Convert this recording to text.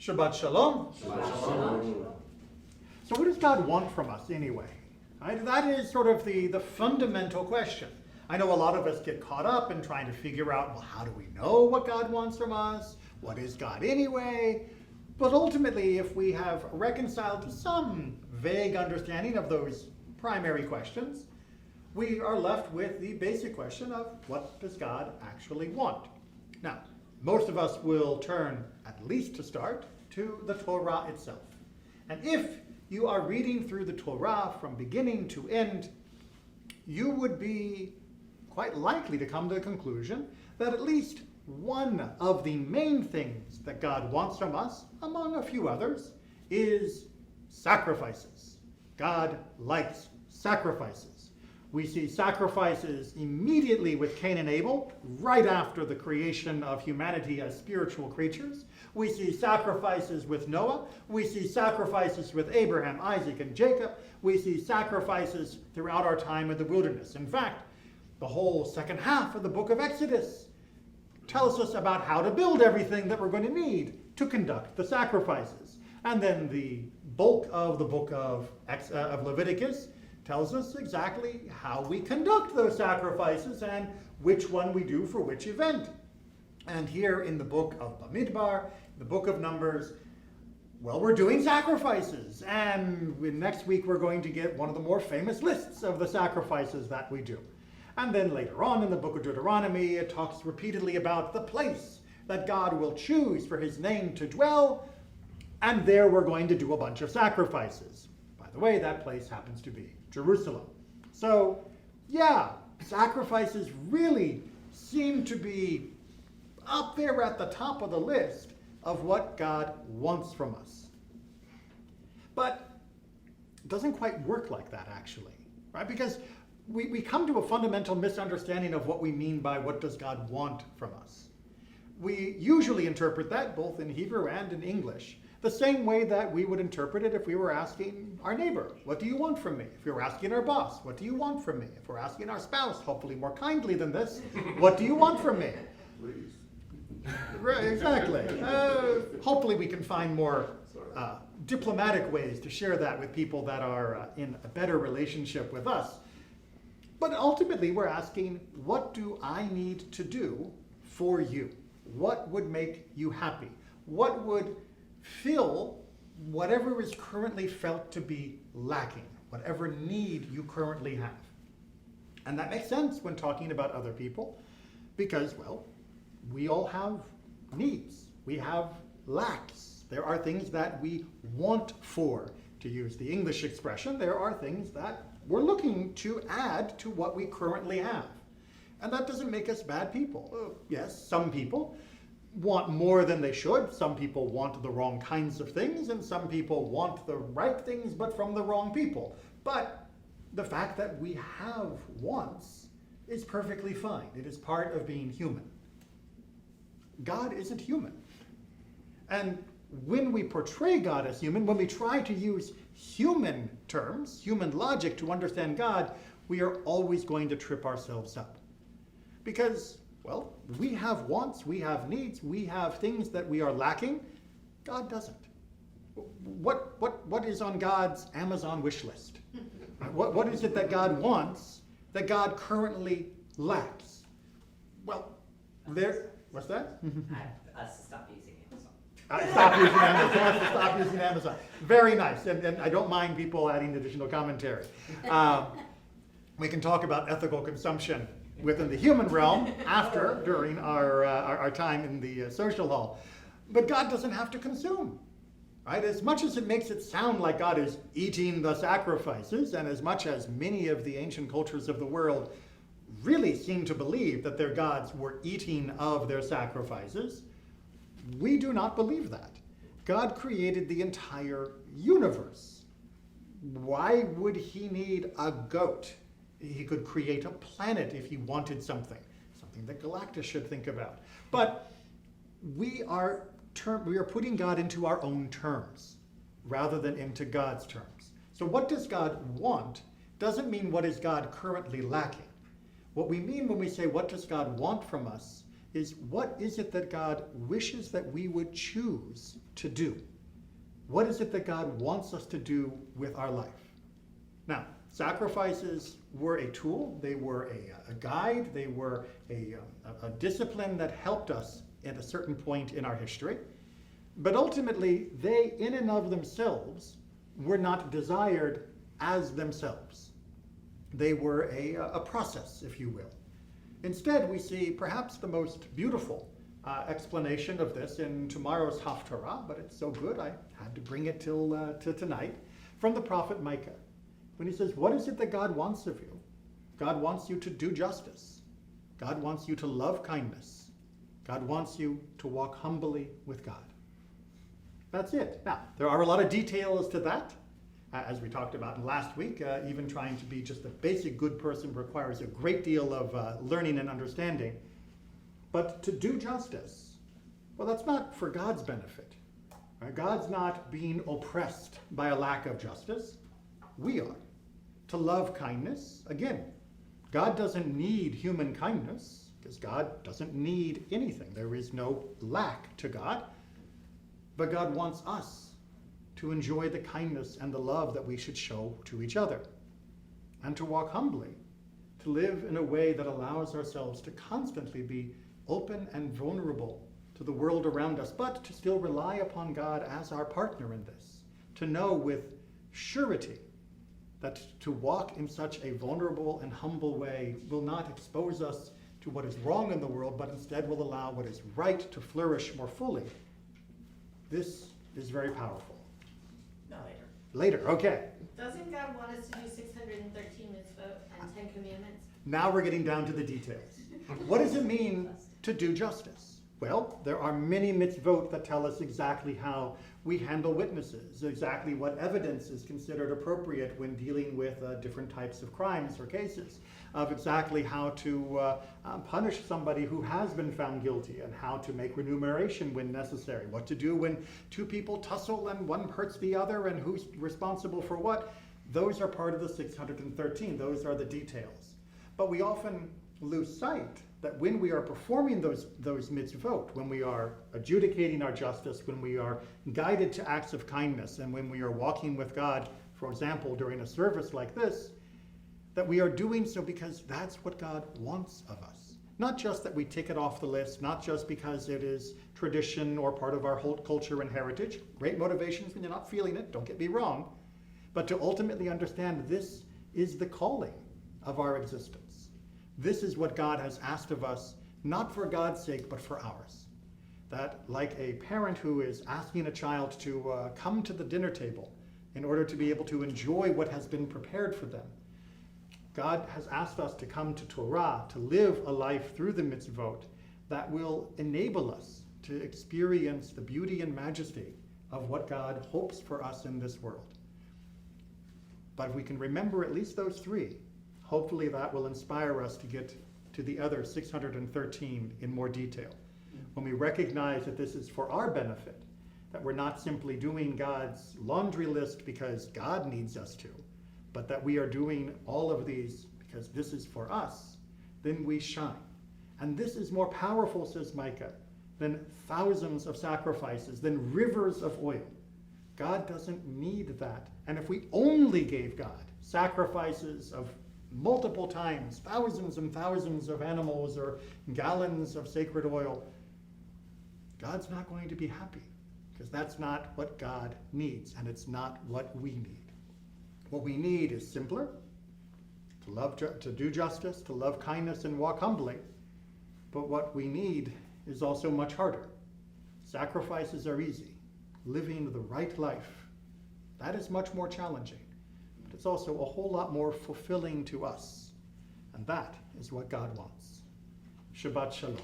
Shabbat Shalom. Shabbat Shalom. So what does God want from us anyway? Right? That is sort of the fundamental question. I know a lot of us get caught up in trying to figure out, well, how do we know what God wants from us? What is God anyway? But ultimately, if we have reconciled to some vague understanding of those primary questions, we are left with the basic question of what does God actually want? Now, most of us will turn, at least to start, to the Torah itself. And if you are reading through the Torah from beginning to end, you would be quite likely to come to the conclusion that at least one of the main things that God wants from us, among a few others, is sacrifices. God likes sacrifices. We see sacrifices immediately with Cain and Abel, right after the creation of humanity as spiritual creatures. We see sacrifices with Noah. We see sacrifices with Abraham, Isaac, and Jacob. We see sacrifices throughout our time in the wilderness. In fact, the whole second half of the book of Exodus tells us about how to build everything that we're going to need to conduct the sacrifices. And then the bulk of the book of Leviticus tells us exactly how we conduct those sacrifices and which one we do for which event. And here in the book of Bamidbar, the book of Numbers, well, we're doing sacrifices. And next week we're going to get one of the more famous lists of the sacrifices that we do. And then later on in the book of Deuteronomy, it talks repeatedly about the place that God will choose for his name to dwell. And there we're going to do a bunch of sacrifices. By the way, that place happens to be Jerusalem. So, yeah, sacrifices really seem to be up there at the top of the list of what God wants from us. But it doesn't quite work like that, actually, right? Because we come to a fundamental misunderstanding of what we mean by what does God want from us. We usually interpret that both in Hebrew and in English the same way that we would interpret it if we were asking our neighbor, what do you want from me? If we were asking our boss, what do you want from me? If we're asking our spouse, hopefully more kindly than this, what do you want from me? Please. Right, exactly. Hopefully we can find more diplomatic ways to share that with people that are in a better relationship with us. But ultimately we're asking, what do I need to do for you? What would make you happy? What would fill whatever is currently felt to be lacking, whatever need you currently have? And that makes sense when talking about other people because, well, we all have needs. We have lacks. There are things that we want for. To use the English expression, there are things that we're looking to add to what we currently have. And that doesn't make us bad people. Yes, some people want more than they should. Some people want the wrong kinds of things, and some people want the right things, but from the wrong people. But the fact that we have wants is perfectly fine. It is part of being human. God isn't human. And when we portray God as human, when we try to use human terms, human logic to understand God, we are always going to trip ourselves up. Because, well, we have wants, we have needs, we have things that we are lacking. God doesn't. What is on God's Amazon wish list? What is it that God wants that God currently lacks? Well, what's that? Us to stop using Amazon. Stop using Amazon. Stop using Amazon. Very nice, and I don't mind people adding additional commentary. We can talk about ethical consumption within the human realm during our time in the social hall. But God doesn't have to consume, right? As much as it makes it sound like God is eating the sacrifices, and as much as many of the ancient cultures of the world really seem to believe that their gods were eating of their sacrifices, we do not believe that. God created the entire universe. Why would he need a goat? He could create a planet if he wanted something that Galactus should think about. But we are putting God into our own terms rather than into God's terms. So what does God want doesn't mean what is God currently lacking. What we mean when we say what does God want from us is what is it that God wishes that we would choose to do. What is it that God wants us to do with our life? Now, sacrifices were a tool, they were a guide, they were a discipline that helped us at a certain point in our history. But ultimately, they in and of themselves were not desired as themselves. They were a process, if you will. Instead, we see perhaps the most beautiful explanation of this in tomorrow's Haftarah, but it's so good I had to bring it to tonight, from the prophet Micah, when he says, what is it that God wants of you? God wants you to do justice. God wants you to love kindness. God wants you to walk humbly with God. That's it. Now, there are a lot of details to that. As we talked about last week, even trying to be just a basic good person requires a great deal of learning and understanding. But to do justice, well, that's not for God's benefit. Right? God's not being oppressed by a lack of justice. We are. To love kindness, again, God doesn't need human kindness because God doesn't need anything. There is no lack to God. But God wants us to enjoy the kindness and the love that we should show to each other, and to walk humbly, to live in a way that allows ourselves to constantly be open and vulnerable to the world around us, but to still rely upon God as our partner in this, to know with surety that to walk in such a vulnerable and humble way will not expose us to what is wrong in the world, but instead will allow what is right to flourish more fully. This is very powerful. No, later. Later, okay. Doesn't God want us to do 613 mitzvot and 10 commandments? Now we're getting down to the details. What does it mean to do justice? Well, there are many mitzvot that tell us exactly how we handle witnesses, exactly what evidence is considered appropriate when dealing with different types of crimes or cases, of exactly how to punish somebody who has been found guilty, and how to make remuneration when necessary, what to do when two people tussle and one hurts the other and who's responsible for what. Those are part of the 613. Those are the details. But we often lose sight that when we are performing those mitzvot, when we are adjudicating our justice, when we are guided to acts of kindness, and when we are walking with God, for example, during a service like this, that we are doing so because that's what God wants of us. Not just that we tick it off the list, not just because it is tradition or part of our whole culture and heritage. Great motivations when you're not feeling it, don't get me wrong. But to ultimately understand this is the calling of our existence. This is what God has asked of us, not for God's sake, but for ours. That like a parent who is asking a child to come to the dinner table in order to be able to enjoy what has been prepared for them, God has asked us to come to Torah, to live a life through the mitzvot that will enable us to experience the beauty and majesty of what God hopes for us in this world. But if we can remember at least those three, hopefully that will inspire us to get to the other 613 in more detail. When we recognize that this is for our benefit, that we're not simply doing God's laundry list because God needs us to, but that we are doing all of these because this is for us, then we shine. And this is more powerful, says Micah, than thousands of sacrifices, than rivers of oil. God doesn't need that. And if we only gave God sacrifices of multiple times, thousands and thousands of animals or gallons of sacred oil, God's not going to be happy, because that's not what God needs, and it's not what we need. What we need is simpler, to do justice, to love kindness and walk humbly. But what we need is also much harder. Sacrifices are easy. Living the right life, that is much more challenging. But it's also a whole lot more fulfilling to us. And that is what God wants. Shabbat Shalom.